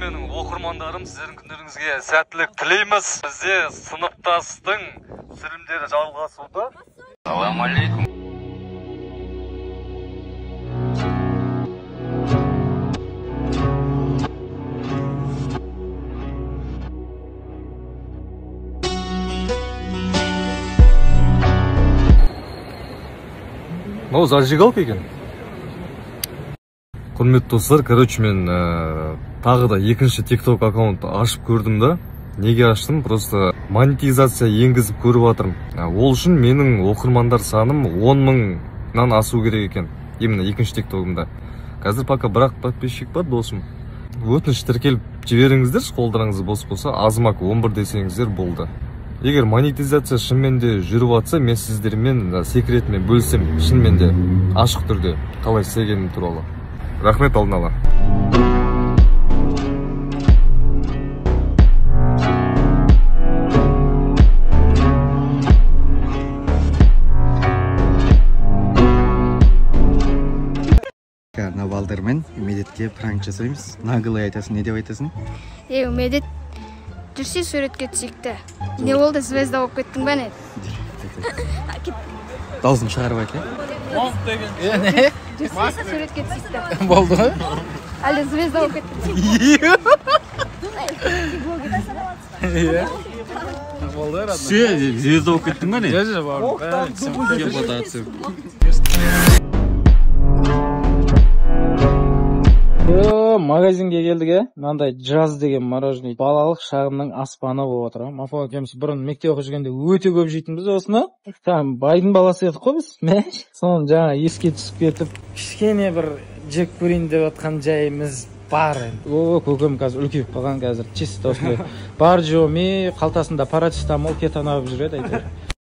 Менің оқырмандарым, сіздердің күндеріңізге сәттілік тілейміз. Бізде сыныптастың түсірілімдері жалғасуда. Ассалаумалейкум. Мынау зажигалка екен. Құрметті достар, короче, мен тағы да екінші TikTok аккаунт ашып көрдім да. Неге аштым? Просто монетизация енгізіп көріп жатырмын. Ол үшін менің оқырмандар саным 10 мыңнан асу керек екен. Именно екінші TikTok'ымда. Қазір пока бірақ подписчик бар досым. Өтініш тіркеліп жіберіңіздер, қолдарыңыз бос болса, азмак 11 десеңіздер болды. Егер монетизация шынымен де жүріп жатса, мен сіздермен секретімен бөлсем, шынымен де ашық түрде қалай істегенім туралы. Рахмет алдын ала. Карнавалдармен медетке пранк жасаймыз. Наглый айтасың, не деп айтасың? Медет жүрсе суретке түсікті. Не болды, звезда болып кеттің бе не? Даусын шығарып айт, Не? Жүрсе суретке түсікті. Болды ғой? Әлі звезда болып кеттің. Все, звезда болып кеттің бе не? Магазинге келдік, мынандай жаз деген мороженое балалық шағымның аспаны болып отыр. Мафа екеуміз бұрын мектеп оқып жүргенде өте көп жейтінбіз осыны. Там байдың баласы едік қой біз. Соны жаңа еске түсіп кетіп, кішкене бір жек көрейін деп жатқан жайымыз бар. Көкем қазір үлкейіп қалған, қазір чисто осындай бар жоғымен қалтасында парацетамол кетанап жүреді әйтеуір.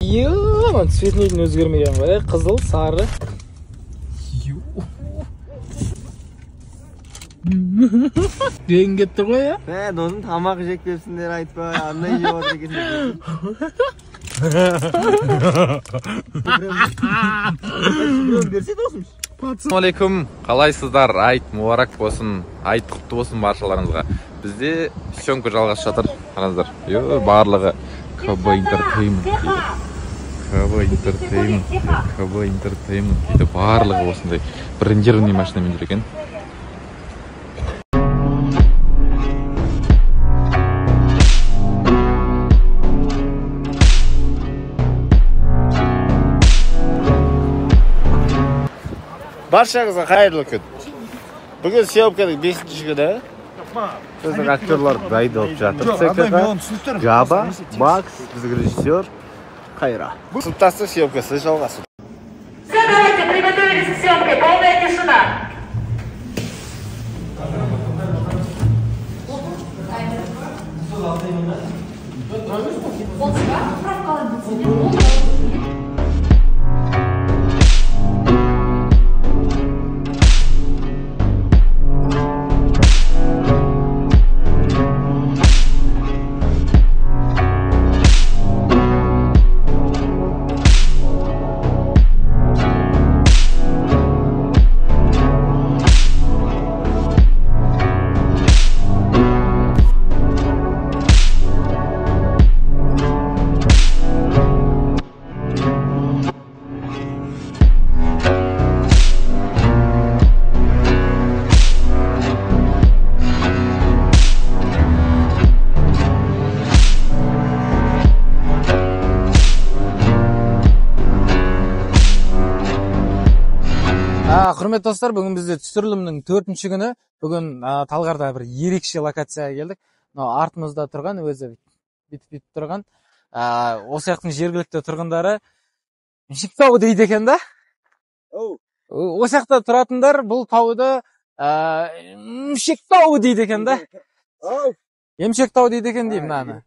Цветнейдің өзгермеген ғой, қызыл, сары. Деген кетті ғой, я? Досым тамақ жек берсіндер айтпай, андай жеп отыр екенсің. Берсе досым. Ассалаумалейкум, қалайсыздар? Айт мубарак болсын, айт құтты болсын баршаларыңызға. Бізде съемка жалғасып жатыр, қараңыздар. Барлығы КБ Entertainment дейді, барлығы осындай брендированный машинамен жүр екен. Баршаңызға қайырлы күн. Бүгін съемканың 5-ші күні. Біздің актерлар дайындалып жатыр. ЦК, Жаба, Макс, біздің режиссер Қайра. Сыныптастық съемкасы жалғасуда. Все, давайте, приготовились к съемке. Полная тишина. Құрметті достар, бүгін бізде түсірілімнің 4-ші күні. Бүгін Талғарда бір ерекше локацияға келдік. Артымызда тұрған, өзі бит тұрған. Осы яқтың жергілікті тұрғындары Мшек тауы дейді екен да? Осы жақта тұратындар бұл тауды Мшек тауы дейді екен да? Емшек тауы дейді екен деймін аны.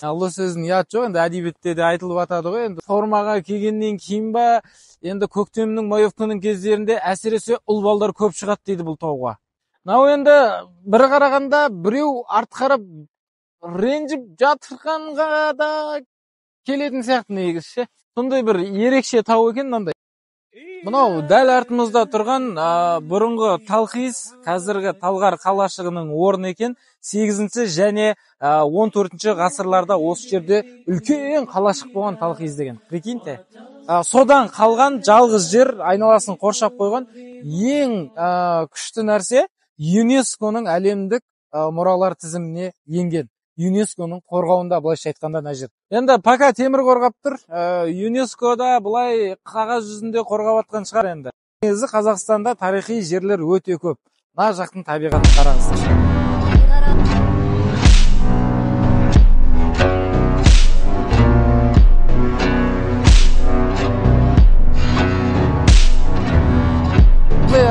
Алла сөзін ұят жоқ, енді әдебиетте де айтылып атады ғой. Енді формаға келгеннен кейін ба, енді көктемнің маевканың кездерінде әсіресе ұл балдар көп шығады дейді бұл тауға. Нау енді бір қарағанда біреу арт қарап ренжіп жатырғанға да келетін сияқты негізі. Сондай бір ерекше тау екен мынандай. Мынау дәл артымызда тұрған бұрынғы Талхиз, қазіргі Талғар қалашығының орны екен. 8 және 14 ғасырларда осы жерде үлкен қалашық болған Талхиз деген. Прикиньте. Содан қалған жалғыз жер, айналасын қоршап қойған ең күшті нәрсе ЮНЕСКО-ның әлемдік мұралар тізіміне енген. ЮНЕСКО-ның қорғауында, былайша айтқанда мына жер. Енді пока темір қорғап тұр, ЮНЕСКО-да былай қағаз жүзінде қорғап атқан шығар енді. Негізі Қазақстанда тарихи жерлер өте көп. Мына жақтың табиғатын қараңыздар.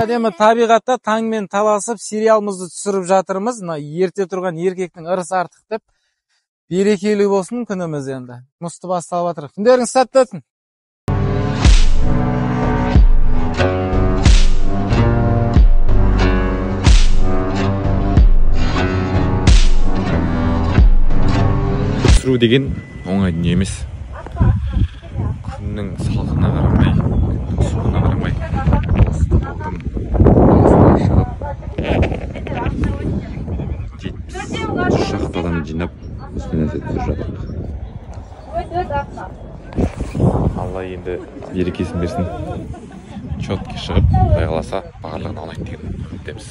Әдемі табиғатта таңмен таласып сериалымызды түсіріп жатырмыз. Ерте тұрған еркектің ырысы артық деп. Берекелі болсын күніміз енді. Мұсты басталып жатыр. Күндеріңіз сәтті өтсін. Түсіру деген оңай дүние емес. Күннің салқынына қарамай, суығына қарамай, шақты адам жинап, үстінен түсіріп жатырмыз. Алла енді берекесін берсін. Чотке шығып, құдай қаласа барлығын алайын деген үміттеміз.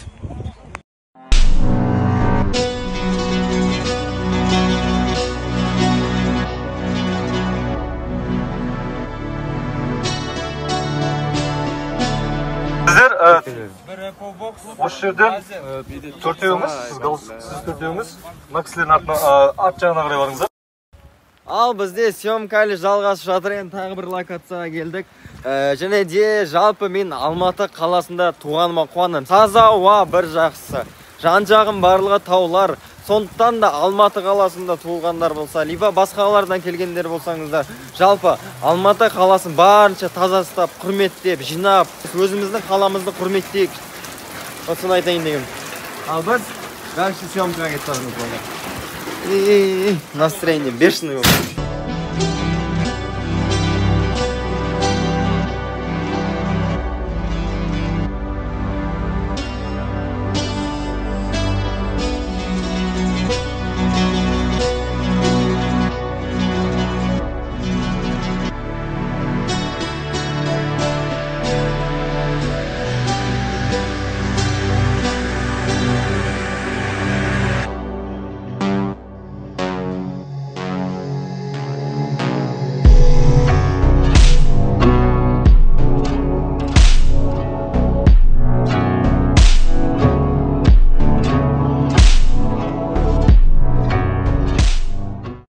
Осы жерден төртеуіңіз, сіз төртеуіңіз, мына кісілердің арт жағына қарай барыңыздар. Ал бізде съемка әлі жалғасып жатыр, енді тағы бір локацияға келдік. Және де жалпы мен Алматы қаласында туғаныма қуанамын. Таза ауа бір жақсы. Жан-жағым барлығы таулар. Сондықтан да Алматы қаласында туылғандар болса, либо басқа қалалардан келгендер болсаңыздар, жалпы Алматы қаласын барынша таза ұстап, құрметтеп, жинап, өзіміздің қаламызды құрметтейік. Осыны айтайын деген. Ал біз дальше съемкаға кетіп жатырмыз. Настроение бешеный болды.